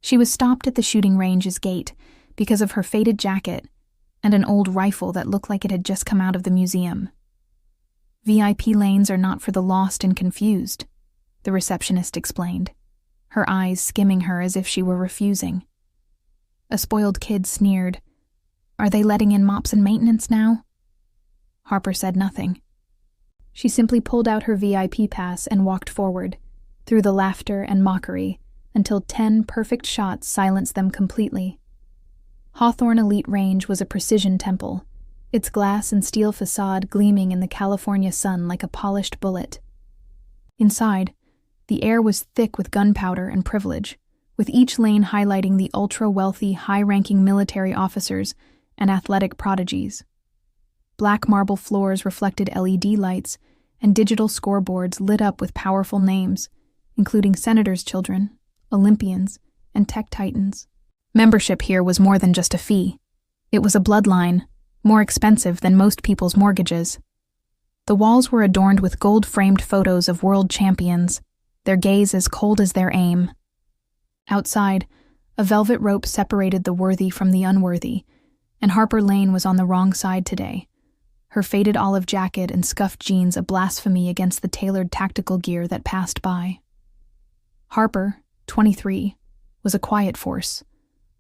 She was stopped at the shooting range's gate because of her faded jacket and an old rifle that looked like it had just come out of the museum. VIP lanes are not for the lost and confused, the receptionist explained, her eyes skimming her as if she were refusing. A spoiled kid sneered, "Are they letting in mops and maintenance now?" Harper said nothing. She simply pulled out her VIP pass and walked forward, through the laughter and mockery, until 10 perfect shots silenced them completely. Hawthorne Elite Range was a precision temple, its glass and steel facade gleaming in the California sun like a polished bullet. Inside, the air was thick with gunpowder and privilege, with each lane highlighting the ultra-wealthy, high-ranking military officers and athletic prodigies. Black marble floors reflected LED lights, and digital scoreboards lit up with powerful names, including senators' children, Olympians, and tech titans. Membership here was more than just a fee. It was a bloodline, more expensive than most people's mortgages. The walls were adorned with gold-framed photos of world champions, their gaze as cold as their aim. Outside, a velvet rope separated the worthy from the unworthy, and Harper Lane was on the wrong side today, her faded olive jacket and scuffed jeans a blasphemy against the tailored tactical gear that passed by. Harper, 23, was a quiet force,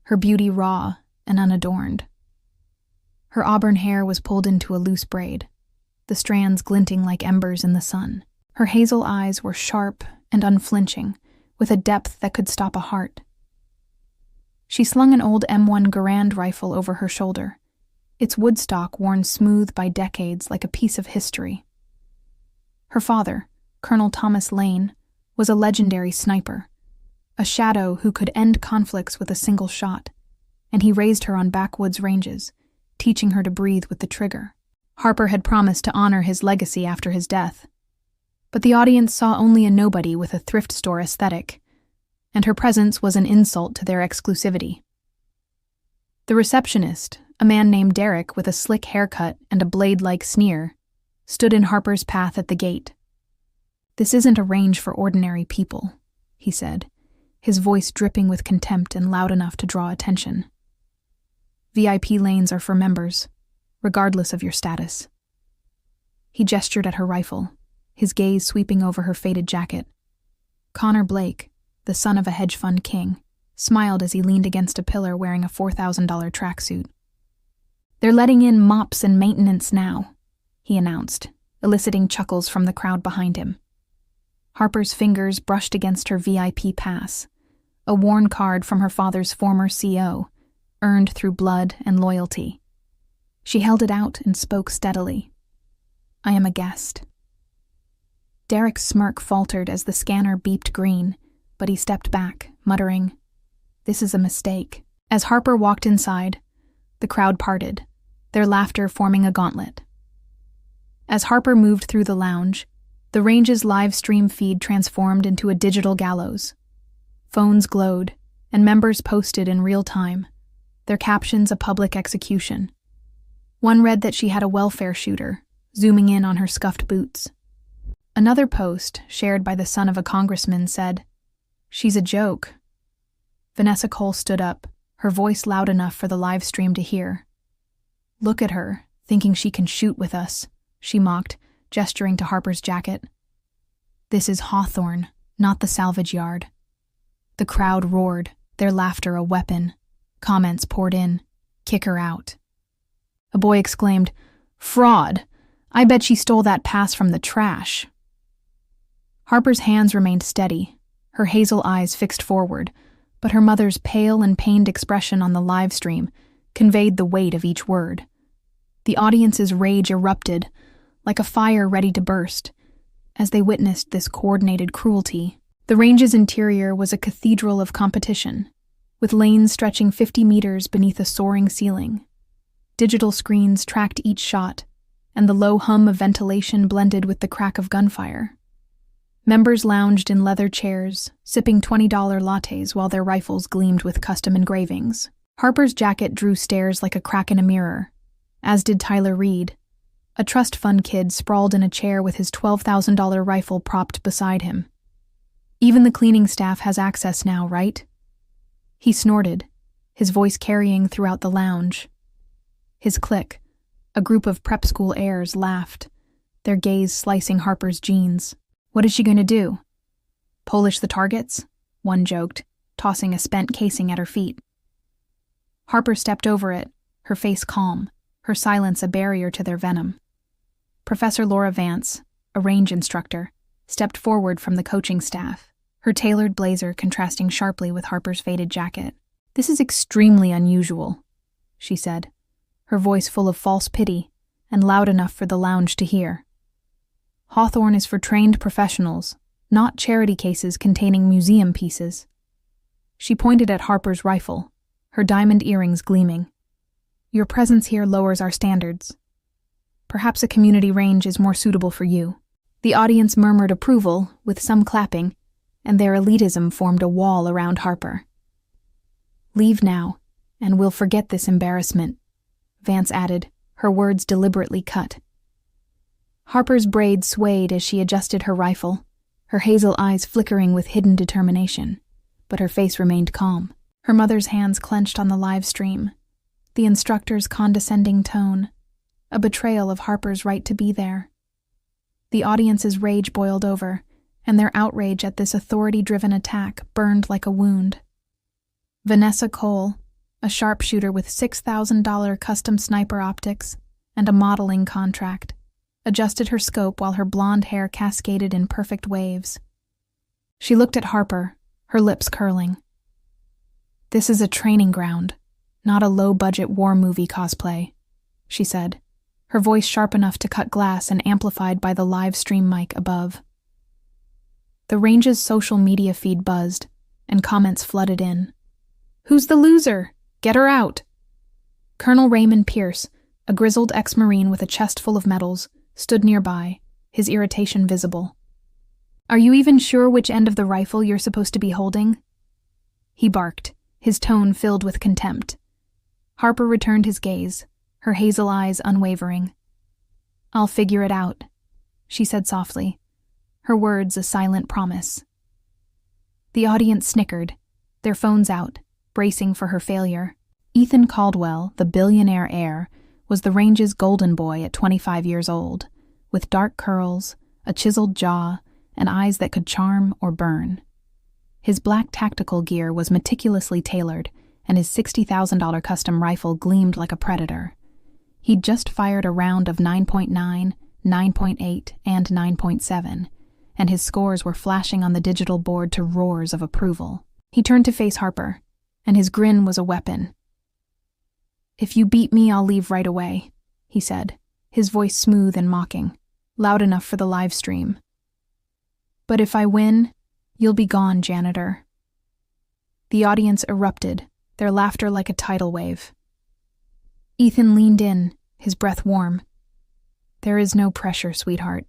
her beauty raw and unadorned. Her auburn hair was pulled into a loose braid, the strands glinting like embers in the sun. Her hazel eyes were sharp and unflinching, with a depth that could stop a heart. She slung an old M1 Garand rifle over her shoulder, its woodstock worn smooth by decades like a piece of history. Her father, Colonel Thomas Lane, was a legendary sniper, a shadow who could end conflicts with a single shot, and he raised her on backwoods ranges, teaching her to breathe with the trigger. Harper had promised to honor his legacy after his death, but the audience saw only a nobody with a thrift store aesthetic, and her presence was an insult to their exclusivity. The receptionist, a man named Derek with a slick haircut and a blade-like sneer, stood in Harper's path at the gate. "This isn't a range for ordinary people," he said, his voice dripping with contempt and loud enough to draw attention. "VIP lanes are for members, regardless of your status." He gestured at her rifle, his gaze sweeping over her faded jacket. Connor Blake, the son of a hedge fund king, smiled as he leaned against a pillar wearing a $4,000 tracksuit. "They're letting in mops and maintenance now," he announced, eliciting chuckles from the crowd behind him. Harper's fingers brushed against her VIP pass, a worn card from her father's former CO, earned through blood and loyalty. She held it out and spoke steadily. "I am a guest." Derek's smirk faltered as the scanner beeped green, but he stepped back, muttering, "This is a mistake." As Harper walked inside, the crowd parted, their laughter forming a gauntlet. As Harper moved through the lounge, the range's live stream feed transformed into a digital gallows. Phones glowed, and members posted in real time, their captions a public execution. One read that she had a welfare shooter, zooming in on her scuffed boots. Another post, shared by the son of a congressman, said, "She's a joke." Vanessa Cole stood up, her voice loud enough for the live stream to hear. "Look at her, thinking she can shoot with us," she mocked, gesturing to Harper's jacket. "This is Hawthorne, not the salvage yard." The crowd roared, their laughter a weapon. Comments poured in, "Kick her out." A boy exclaimed, "Fraud! I bet she stole that pass from the trash." Harper's hands remained steady, her hazel eyes fixed forward, but her mother's pale and pained expression on the live stream conveyed the weight of each word. The audience's rage erupted, like a fire ready to burst, as they witnessed this coordinated cruelty. The range's interior was a cathedral of competition, with lanes stretching 50 meters beneath a soaring ceiling. Digital screens tracked each shot, and the low hum of ventilation blended with the crack of gunfire. Members lounged in leather chairs, sipping $20 lattes while their rifles gleamed with custom engravings. Harper's jacket drew stares like a crack in a mirror, as did Tyler Reed, a trust fund kid sprawled in a chair with his $12,000 rifle propped beside him. "Even the cleaning staff has access now, right?" He snorted, his voice carrying throughout the lounge. His clique, a group of prep school heirs, laughed, their gaze slicing Harper's jeans. What is she going to do? Polish the targets? One joked, tossing a spent casing at her feet. Harper stepped over it, her face calm, her silence a barrier to their venom. Professor Laura Vance, a range instructor, stepped forward from the coaching staff, her tailored blazer contrasting sharply with Harper's faded jacket. "This is extremely unusual," she said, her voice full of false pity and loud enough for the lounge to hear. "Hawthorne is for trained professionals, not charity cases containing museum pieces." She pointed at Harper's rifle, her diamond earrings gleaming. "Your presence here lowers our standards. Perhaps a community range is more suitable for you." The audience murmured approval, with some clapping, and their elitism formed a wall around Harper. "Leave now, and we'll forget this embarrassment," Vance added, her words deliberately cut. Harper's braids swayed as she adjusted her rifle, her hazel eyes flickering with hidden determination, but her face remained calm. Her mother's hands clenched on the live stream, the instructor's condescending tone, a betrayal of Harper's right to be there. The audience's rage boiled over, and their outrage at this authority-driven attack burned like a wound. Vanessa Cole, a sharpshooter with $6,000 custom sniper optics and a modeling contract, adjusted her scope while her blonde hair cascaded in perfect waves. She looked at Harper, her lips curling. "This is a training ground, not a low-budget war movie cosplay," she said, her voice sharp enough to cut glass and amplified by the live stream mic above. The range's social media feed buzzed, and comments flooded in. "Who's the loser? Get her out!" Colonel Raymond Pierce, a grizzled ex-Marine with a chest full of medals, stood nearby, his irritation visible. "Are you even sure which end of the rifle you're supposed to be holding?" He barked, his tone filled with contempt. Harper returned his gaze, her hazel eyes unwavering. "I'll figure it out," she said softly, her words a silent promise. The audience snickered, their phones out, bracing for her failure. Ethan Caldwell, the billionaire heir, was the range's golden boy at 25 years old, with dark curls, a chiseled jaw, and eyes that could charm or burn. His black tactical gear was meticulously tailored, and his $60,000 custom rifle gleamed like a predator. He'd just fired a round of 9.9, 9.8, and 9.7, and his scores were flashing on the digital board to roars of approval. He turned to face Harper, and his grin was a weapon. "If you beat me, I'll leave right away," he said, his voice smooth and mocking, loud enough for the live stream. "But if I win, you'll be gone, janitor." The audience erupted, their laughter like a tidal wave. Ethan leaned in, his breath warm. "There is no pressure, sweetheart."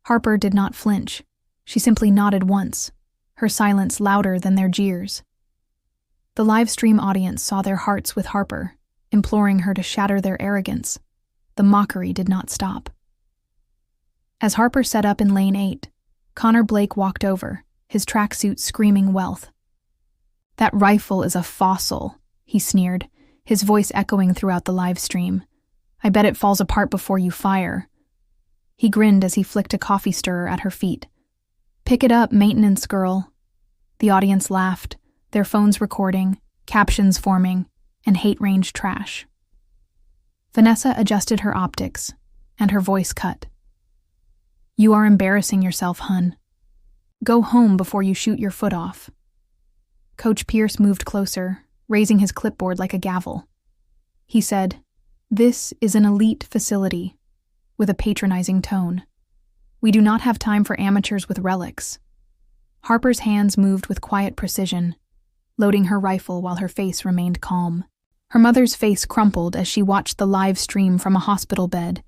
Harper did not flinch. She simply nodded once, her silence louder than their jeers. The live stream audience saw their hearts with Harper, imploring her to shatter their arrogance. The mockery did not stop. As Harper set up in lane 8, Connor Blake walked over, his tracksuit screaming wealth. "That rifle is a fossil," he sneered, his voice echoing throughout the live stream. "I bet it falls apart before you fire." He grinned as he flicked a coffee stirrer at her feet. "Pick it up, maintenance girl." The audience laughed, their phones recording, captions forming, and hate-range trash. Vanessa adjusted her optics, and her voice cut. "You are embarrassing yourself, hun. Go home before you shoot your foot off." Coach Pierce moved closer, raising his clipboard like a gavel. He said, "This is an elite facility," with a patronizing tone. "We do not have time for amateurs with relics." Harper's hands moved with quiet precision, loading her rifle while her face remained calm. Her mother's face crumpled as she watched the live stream from a hospital bed,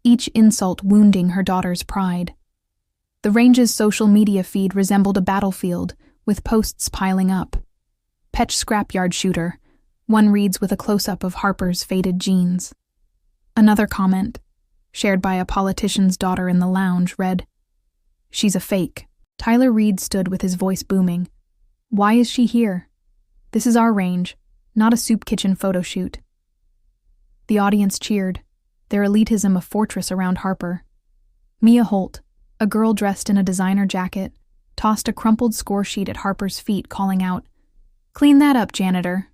each insult wounding her daughter's pride. The range's social media feed resembled a battlefield, with posts piling up. "Petch scrapyard shooter," one reads with a close-up of Harper's faded jeans. Another comment, shared by a politician's daughter in the lounge, read, "She's a fake." Tyler Reed stood with his voice booming. "Why is she here?" This is our range, not a soup kitchen photo shoot." The audience cheered, their elitism a fortress around Harper. Mia Holt, a girl dressed in a designer jacket, tossed a crumpled score sheet at Harper's feet, calling out, "Clean that up, janitor."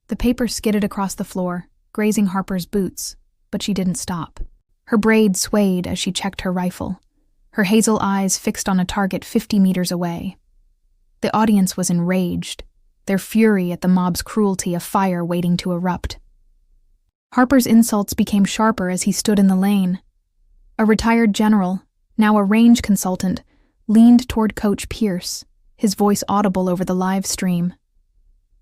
The paper skidded across the floor, grazing Harper's boots, but she didn't stop. Her braid swayed as she checked her rifle, her hazel eyes fixed on a target 50 meters away. The audience was enraged, their fury at the mob's cruelty a fire waiting to erupt. Harper's insults became sharper as he stood in the lane. A retired general, now a range consultant, leaned toward Coach Pierce, his voice audible over the live stream.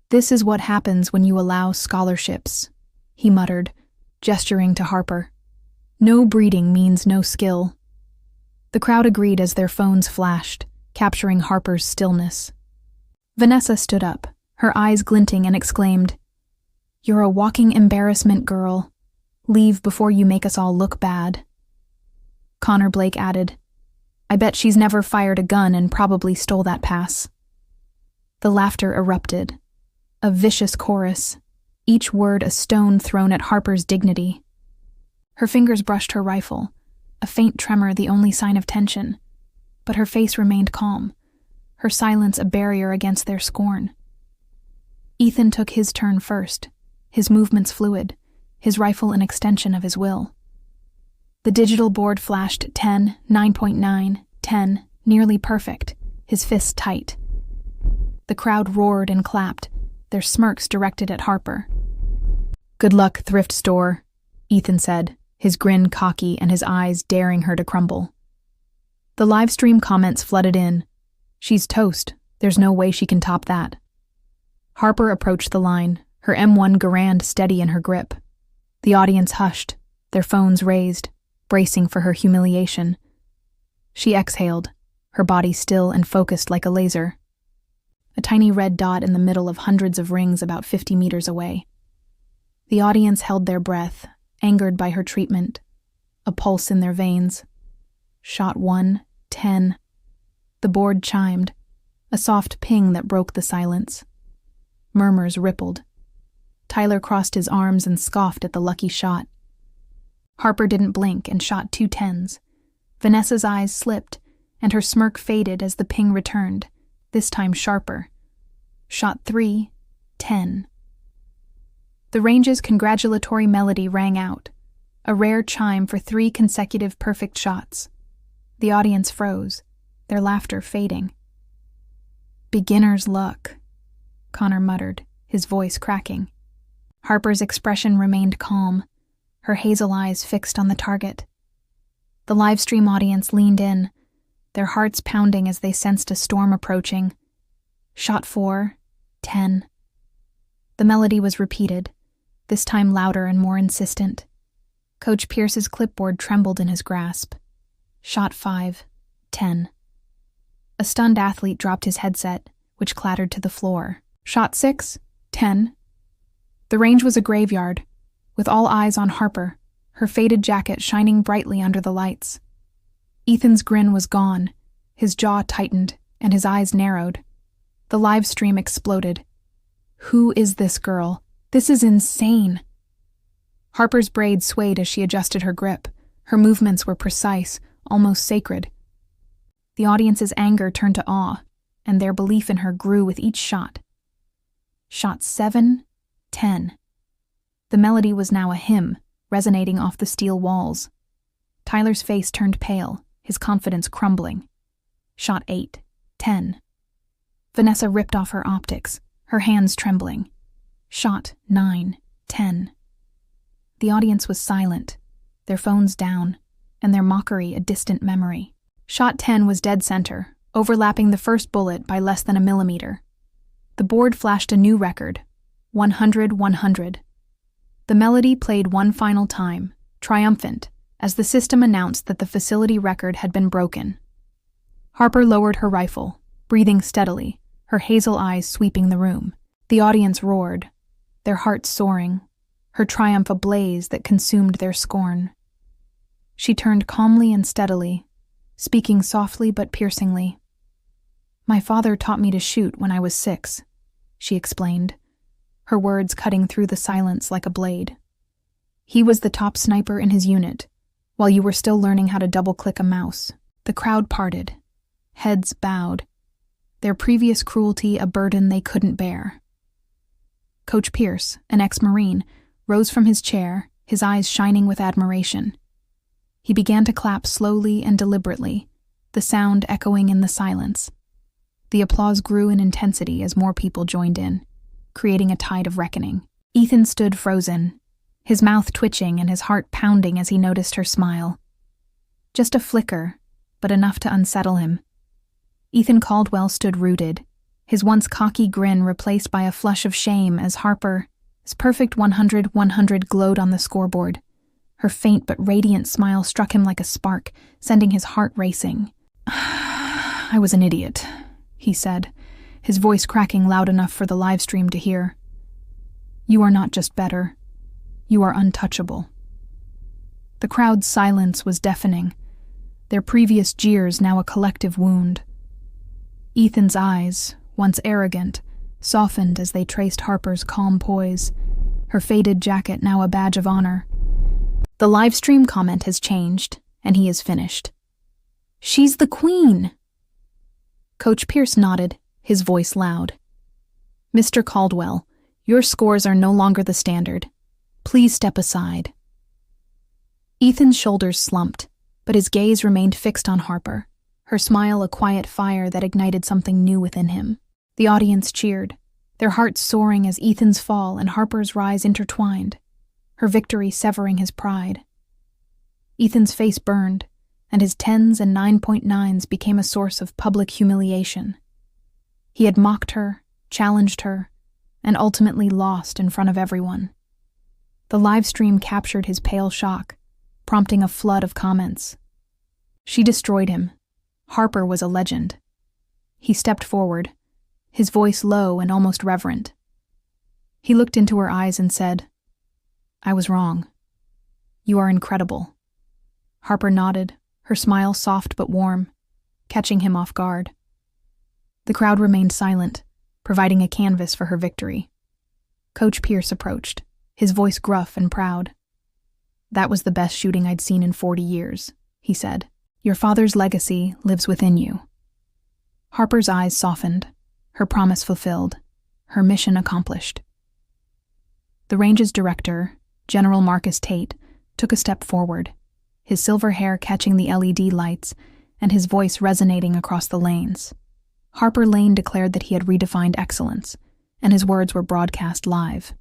"This is what happens when you allow scholarships," he muttered, gesturing to Harper. "No breeding means no skill." The crowd agreed as their phones flashed, capturing Harper's stillness. Vanessa stood up, her eyes glinting, and exclaimed, "You're a walking embarrassment, girl. Leave before you make us all look bad." Connor Blake added, "I bet she's never fired a gun and probably stole that pass." The laughter erupted, a vicious chorus, each word a stone thrown at Harper's dignity. Her fingers brushed her rifle, a faint tremor the only sign of tension, but her face remained calm, her silence a barrier against their scorn. Ethan took his turn first, his movements fluid, his rifle an extension of his will. The digital board flashed 10, 9.9, 10, nearly perfect, his fists tight. The crowd roared and clapped, their smirks directed at Harper. "Good luck, thrift store," Ethan said, his grin cocky and his eyes daring her to crumble. The live stream comments flooded in. "She's toast. There's no way she can top that." Harper approached the line, her M1 Garand steady in her grip. The audience hushed, their phones raised, bracing for her humiliation. She exhaled, her body still and focused like a laser. A tiny red dot in the middle of hundreds of rings about 50 meters away. The audience held their breath, angered by her treatment, a pulse in their veins. Shot 1, 10. The board chimed, a soft ping that broke the silence. Murmurs rippled. Tyler crossed his arms and scoffed at the lucky shot. Harper didn't blink and shot 2 10s. Vanessa's eyes slipped, and her smirk faded as the ping returned, this time sharper. Shot 3, 10. The range's congratulatory melody rang out, a rare chime for 3 consecutive perfect shots. The audience froze, their laughter fading. "Beginner's luck," Connor muttered, his voice cracking. Harper's expression remained calm, her hazel eyes fixed on the target. The livestream audience leaned in, their hearts pounding as they sensed a storm approaching. Shot 4, 10. The melody was repeated, this time louder and more insistent. Coach Pierce's clipboard trembled in his grasp. Shot 5, 10. A stunned athlete dropped his headset, which clattered to the floor. Shot 6, 10. The range was a graveyard, with all eyes on Harper, her faded jacket shining brightly under the lights. Ethan's grin was gone, his jaw tightened, and his eyes narrowed. The live stream exploded. "Who is this girl? This is insane." Harper's braid swayed as she adjusted her grip. Her movements were precise, almost sacred. The audience's anger turned to awe, and their belief in her grew with each shot. Shot 7, 10. The melody was now a hymn, resonating off the steel walls. Tyler's face turned pale, his confidence crumbling. Shot 8, 10. Vanessa ripped off her optics, her hands trembling. Shot 9, 10. The audience was silent, their phones down, and their mockery a distant memory. Shot 10 was dead center, overlapping the first bullet by less than a millimeter. The board flashed a new record, 100-100. The melody played one final time, triumphant, as the system announced that the facility record had been broken. Harper lowered her rifle, breathing steadily, her hazel eyes sweeping the room. The audience roared, their hearts soaring, her triumph ablaze that consumed their scorn. She turned calmly and steadily, speaking softly but piercingly. "My father taught me to shoot when I was 6. she explained, her words cutting through the silence like a blade. He was the top sniper in his unit, while you were still learning how to double-click a mouse. The crowd parted, heads bowed, their previous cruelty a burden they couldn't bear. Coach Pierce, an ex-Marine, rose from his chair, his eyes shining with admiration. He began to clap slowly and deliberately, the sound echoing in the silence. The applause grew in intensity as more people joined in, creating a tide of reckoning. Ethan stood frozen, his mouth twitching and his heart pounding as he noticed her smile. Just a flicker, but enough to unsettle him. Ethan Caldwell stood rooted, his once cocky grin replaced by a flush of shame as Harper's perfect 100-100 glowed on the scoreboard. Her faint but radiant smile struck him like a spark, sending his heart racing. "I was an idiot," he said, his voice cracking loud enough for the live stream to hear. "You are not just better. You are untouchable." The crowd's silence was deafening, their previous jeers now a collective wound. Ethan's eyes, once arrogant, softened as they traced Harper's calm poise, her faded jacket now a badge of honor. The live stream comment has changed, and he is finished. "She's the queen!" Coach Pierce nodded, his voice loud. "Mr. Caldwell, your scores are no longer the standard. Please step aside." Ethan's shoulders slumped, but his gaze remained fixed on Harper, her smile a quiet fire that ignited something new within him. The audience cheered, their hearts soaring as Ethan's fall and Harper's rise intertwined, her victory severing his pride. Ethan's face burned, and his 10s and 9.9s became a source of public humiliation. He had mocked her, challenged her, and ultimately lost in front of everyone. The live stream captured his pale shock, prompting a flood of comments. She destroyed him. Harper was a legend. He stepped forward, his voice low and almost reverent. He looked into her eyes and said, "I was wrong. You are incredible." Harper nodded, her smile soft but warm, catching him off guard. The crowd remained silent, providing a canvas for her victory. Coach Pierce approached, his voice gruff and proud. "That was the best shooting I'd seen in 40 years, he said. "Your father's legacy lives within you." Harper's eyes softened, her promise fulfilled, her mission accomplished. The range's director, General Marcus Tate, took a step forward, his silver hair catching the LED lights and his voice resonating across the lanes. Harper Lane declared that he had redefined excellence, and his words were broadcast live.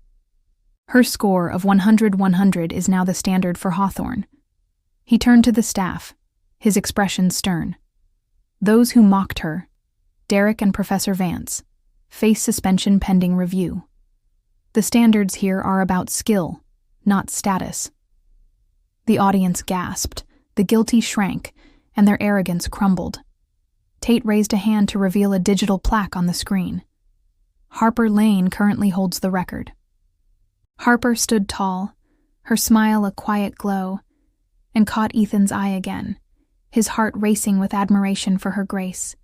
Her score of 100-100 is now the standard for Hawthorne. He turned to the staff, his expression stern. Those who mocked her, Derek and Professor Vance, face suspension pending review. The standards here are about skill, not status. The audience gasped, the guilty shrank, and their arrogance crumbled. Tate raised a hand to reveal a digital plaque on the screen. Harper Lane currently holds the record. Harper stood tall, her smile a quiet glow, and caught Ethan's eye again, his heart racing with admiration for her grace.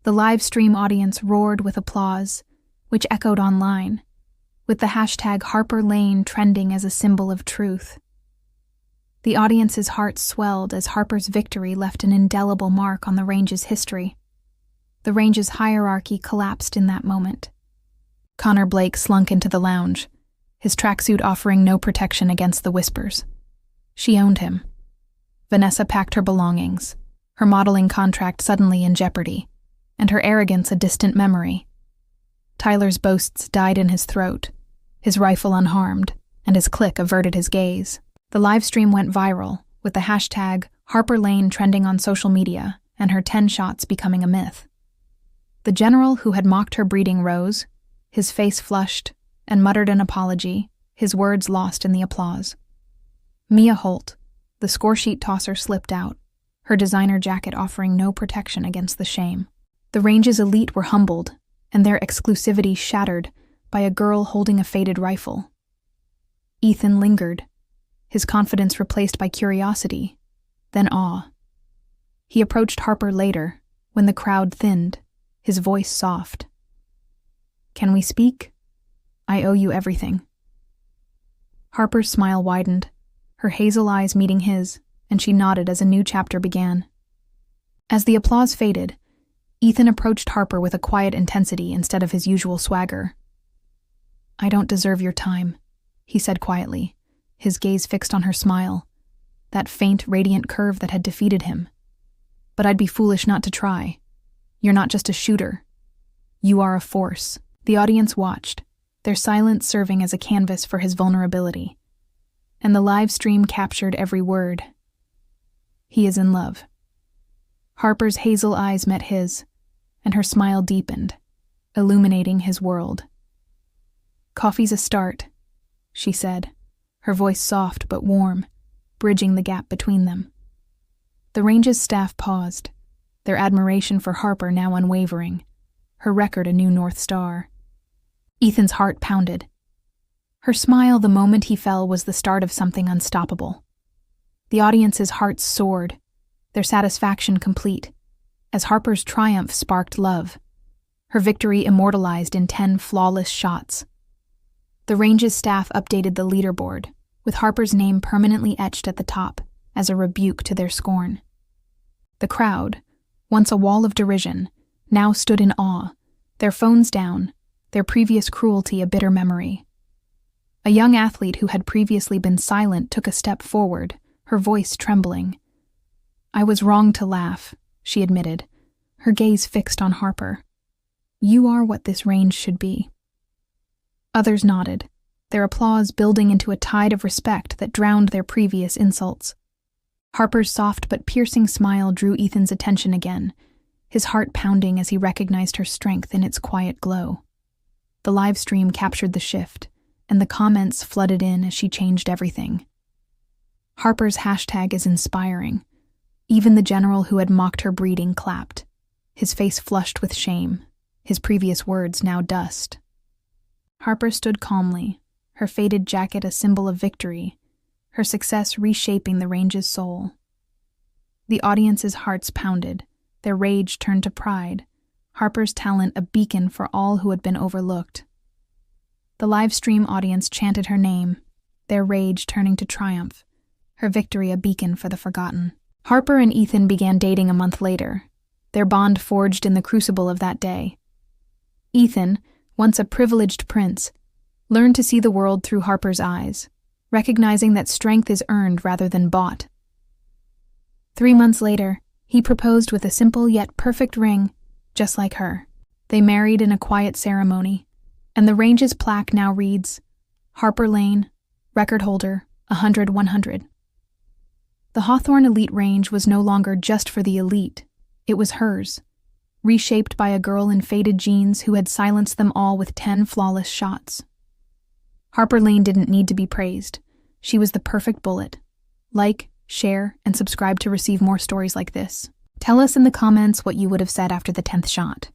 The live stream audience roared with applause, which echoed online, with the hashtag Harper Lane trending as a symbol of truth. The audience's hearts swelled as Harper's victory left an indelible mark on the range's history. The range's hierarchy collapsed in that moment. Connor Blake slunk into the lounge, his tracksuit offering no protection against the whispers. She owned him. Vanessa packed her belongings, her modeling contract suddenly in jeopardy, and her arrogance a distant memory. Tyler's boasts died in his throat, his rifle unharmed, and his clique averted his gaze. The live stream went viral, with the hashtag Harper Lane trending on social media and her 10 shots becoming a myth. The general who had mocked her breeding rose, his face flushed, and muttered an apology, his words lost in the applause. Mia Holt, the scoresheet tosser, slipped out, her designer jacket offering no protection against the shame. The range's elite were humbled, and their exclusivity shattered by a girl holding a faded rifle. Ethan lingered, his confidence replaced by curiosity, then awe. He approached Harper later, when the crowd thinned, his voice soft. Can we speak? I owe you everything." Harper's smile widened, her hazel eyes meeting his, and she nodded as a new chapter began. As the applause faded, Ethan approached Harper with a quiet intensity instead of his usual swagger. "I don't deserve your time," he said quietly, his gaze fixed on her smile, that faint, radiant curve that had defeated him. "But I'd be foolish not to try. You're not just a shooter. You are a force." The audience watched, their silence serving as a canvas for his vulnerability. And the live stream captured every word. He is in love. Harper's hazel eyes met his, and her smile deepened, illuminating his world. "Coffee's a start," she said, her voice soft but warm, bridging the gap between them. The range's staff paused, their admiration for Harper now unwavering, her record a new North Star. Ethan's heart pounded. Her smile the moment he fell was the start of something unstoppable. The audience's hearts soared, their satisfaction complete, as Harper's triumph sparked love, her victory immortalized in 10 flawless shots. The range's staff updated the leaderboard, with Harper's name permanently etched at the top, as a rebuke to their scorn. The crowd, once a wall of derision, now stood in awe, their phones down, their previous cruelty a bitter memory. A young athlete who had previously been silent took a step forward, her voice trembling. "I was wrong to laugh," she admitted, her gaze fixed on Harper. "You are what this range should be." Others nodded, their applause building into a tide of respect that drowned their previous insults. Harper's soft but piercing smile drew Ethan's attention again, his heart pounding as he recognized her strength in its quiet glow. The live stream captured the shift, and the comments flooded in as she changed everything. Harper's hashtag is inspiring. Even the general who had mocked her breeding clapped, his face flushed with shame, his previous words now dust. Harper stood calmly, her faded jacket a symbol of victory, her success reshaping the range's soul. The audience's hearts pounded, their rage turned to pride, Harper's talent a beacon for all who had been overlooked. The live stream audience chanted her name, their rage turning to triumph, her victory a beacon for the forgotten. Harper and Ethan began dating a month later, their bond forged in the crucible of that day. Ethan, once a privileged prince, learned to see the world through Harper's eyes, recognizing that strength is earned rather than bought. 3 months later, he proposed with a simple yet perfect ring, just like her. They married in a quiet ceremony, and the range's plaque now reads, Harper Lane, record holder, 100-100. The Hawthorne Elite Range was no longer just for the elite, it was hers, reshaped by a girl in faded jeans who had silenced them all with 10 flawless shots. Harper Lane didn't need to be praised. She was the perfect bullet. Like, share, and subscribe to receive more stories like this. Tell us in the comments what you would have said after the 10th shot.